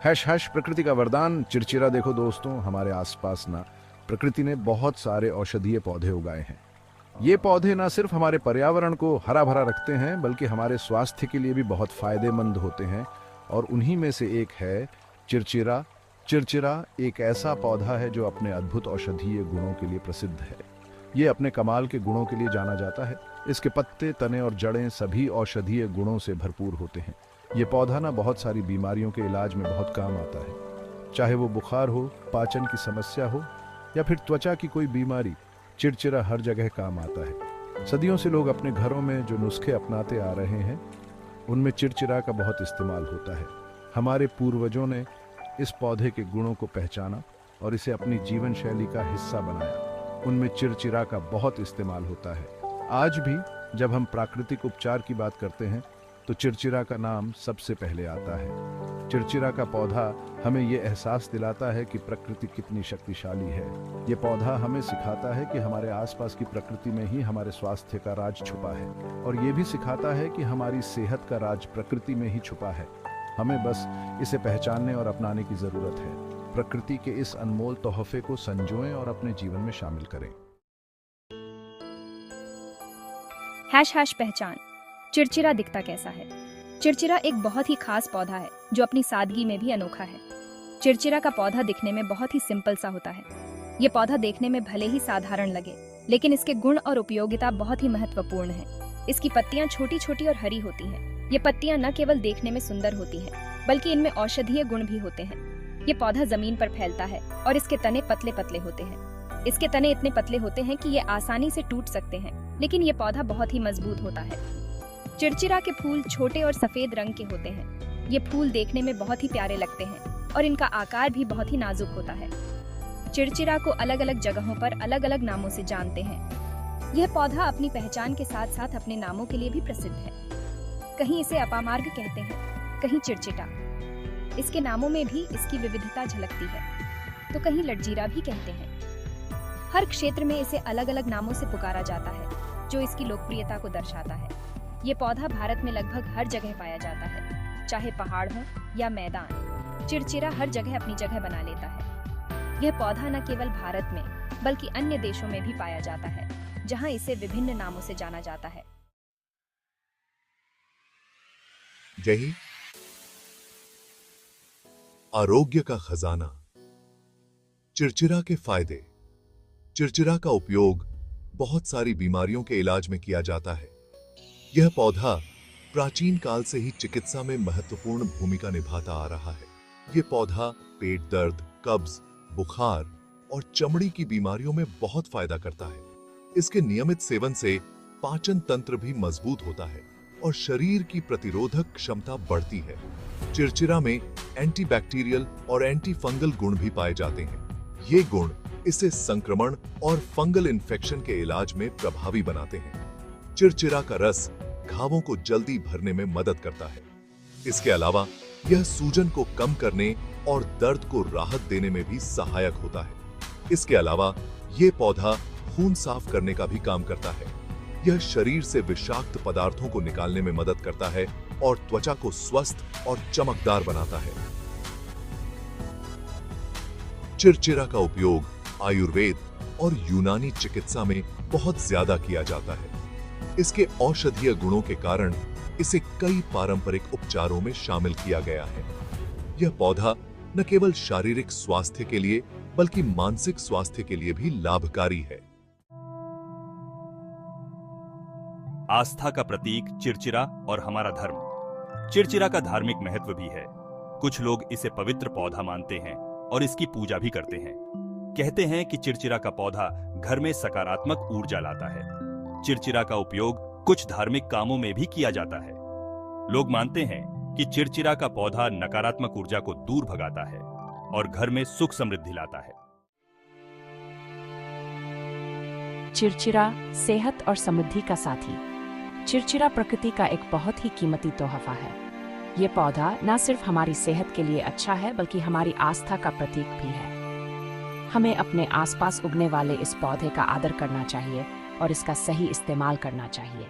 Hash hash प्रकृति का वरदान चिरचिरा। देखो दोस्तों, हमारे आसपास ना प्रकृति ने बहुत सारे औषधीय पौधे उगाए हैं। ये पौधे ना सिर्फ हमारे पर्यावरण को हरा भरा रखते हैं, बल्कि हमारे स्वास्थ्य के लिए भी बहुत फायदेमंद होते हैं। और उन्हीं में से एक है चिरचिरा। चिरचिरा एक ऐसा पौधा है जो अपने अद्भुत औषधीय गुणों के लिए प्रसिद्ध है। ये अपने कमाल के गुणों के लिए जाना जाता है। इसके पत्ते, तने और जड़ें सभी औषधीय गुणों से भरपूर होते हैं। ये पौधा ना बहुत सारी बीमारियों के इलाज में बहुत काम आता है। चाहे वो बुखार हो, पाचन की समस्या हो या फिर त्वचा की कोई बीमारी, चिरचिरा हर जगह काम आता है। सदियों से लोग अपने घरों में जो नुस्खे अपनाते आ रहे हैं, उनमें चिरचिरा का बहुत इस्तेमाल होता है। हमारे पूर्वजों ने इस पौधे के गुणों को पहचाना और इसे अपनी जीवन शैली का हिस्सा बनाया। उनमें चिरचिरा का बहुत इस्तेमाल होता है। आज भी जब हम प्राकृतिक उपचार की बात करते हैं तो चिरचिरा का नाम सबसे पहले आता है। चिरचिरा का पौधा हमें ये एहसास दिलाता है कि प्रकृति कितनी शक्तिशाली है। ये पौधा हमें सिखाता है कि हमारे आसपास की प्रकृति में ही हमारे स्वास्थ्य का राज छुपा है, और ये भी सिखाता है कि हमारी सेहत का राज प्रकृति में ही छुपा है। हमें बस इसे पहचानने और अपनाने की जरूरत है। प्रकृति के इस अनमोल तोहफे को संजोएं और अपने जीवन में शामिल करें। हैश हैश पहचान। चिरचिरा दिखता कैसा है? चिरचिरा एक बहुत ही खास पौधा है जो अपनी सादगी में भी अनोखा है। चिरचिरा का पौधा दिखने में बहुत ही सिंपल सा होता है। ये पौधा देखने में भले ही साधारण लगे, लेकिन इसके गुण और उपयोगिता बहुत ही महत्वपूर्ण है। इसकी पत्तियां छोटी छोटी और हरी होती हैं। ये पत्तियां न केवल देखने में सुंदर होती हैं, बल्कि इनमें औषधीय गुण भी होते हैं। ये पौधा जमीन पर फैलता है और इसके तने पतले पतले होते हैं। इसके तने इतने पतले होते हैं कि ये आसानी से टूट सकते हैं, लेकिन ये पौधा बहुत ही मजबूत होता है। चिरचिरा के फूल छोटे और सफेद रंग के होते हैं। ये फूल देखने में बहुत ही प्यारे लगते हैं और इनका आकार भी बहुत ही नाजुक होता है। चिरचिरा को अलग अलग जगहों पर अलग अलग नामों से जानते हैं। यह पौधा अपनी पहचान के साथ साथ अपने नामों के लिए भी प्रसिद्ध है। कहीं इसे अपामार्ग कहते हैं, कहीं चिरचिटा। इसके नामों में भी इसकी विविधता झलकती है, तो कहीं लटजीरा भी कहते हैं। हर क्षेत्र में इसे अलग अलग नामों से पुकारा जाता है, जो इसकी लोकप्रियता को दर्शाता है। ये पौधा भारत में लगभग हर जगह पाया जाता है, चाहे पहाड़ हो या मैदान। चिरचिरा हर जगह अपनी जगह बना लेता है। यह पौधा न केवल भारत में, बल्कि अन्य देशों में भी पाया जाता है, जहां इसे विभिन्न नामों से जाना जाता है। जय हिंद। आरोग्य का खजाना। चिरचिरा के फायदे। चिरचिरा का उपयोग बहुत सारी बीमारियों के इलाज में किया जाता है। यह पौधा प्राचीन काल से ही चिकित्सा में महत्वपूर्ण भूमिका निभाता आ रहा है। यह पौधा पेट दर्द, कब्ज, बुखार और चमड़ी की बीमारियों में बहुत फायदा करता है। इसके नियमित सेवन से पाचन तंत्र भी मजबूत होता है और शरीर की प्रतिरोधक क्षमता बढ़ती है। चिरचिरा में एंटीबैक्टीरियल और एंटी फंगल गुण भी पाए जाते हैं। ये गुण इसे संक्रमण और फंगल इन्फेक्शन के इलाज में प्रभावी बनाते हैं। चिरचिरा का रस घावों को जल्दी भरने में मदद करता है। इसके अलावा यह सूजन को कम करने और दर्द को राहत देने में भी सहायक होता है। इसके अलावा ये पौधा खून साफ करने का भी काम करता है। यह शरीर से विषाक्त पदार्थों को निकालने में मदद करता है और त्वचा को स्वस्थ और चमकदार बनाता है। चिरचिरा का उपयोग आयुर्वेद और यूनानी चिकित्सा में बहुत ज्यादा किया जाता है। इसके औषधीय गुणों के कारण इसे कई पारंपरिक उपचारों में शामिल किया गया है। यह पौधा न केवल शारीरिक स्वास्थ्य के लिए, बल्कि मानसिक स्वास्थ्य के लिए भी लाभकारी है। आस्था का प्रतीक चिरचिरा और हमारा धर्म। चिरचिरा का धार्मिक महत्व भी है। कुछ लोग इसे पवित्र पौधा मानते हैं और इसकी पूजा भी करते हैं। कहते हैं कि चिरचिरा का पौधा घर में सकारात्मक ऊर्जा लाता है। चिरचिरा का उपयोग कुछ धार्मिक कामों में भी किया जाता है। लोग मानते हैं कि चिरचिरा का पौधा नकारात्मक ऊर्जा को दूर भगाता है और घर में सुख समृद्धि लाता है। चिरचिरा सेहत और समृद्धि का साथी। चिरचिरा प्रकृति का एक बहुत ही कीमती तोहफा है। ये पौधा न सिर्फ हमारी सेहत के लिए अच्छा है, बल्कि हमारी आस्था का प्रतीक भी है। हमें अपने आसपास उगने वाले इस पौधे का आदर करना चाहिए और इसका सही इस्तेमाल करना चाहिए।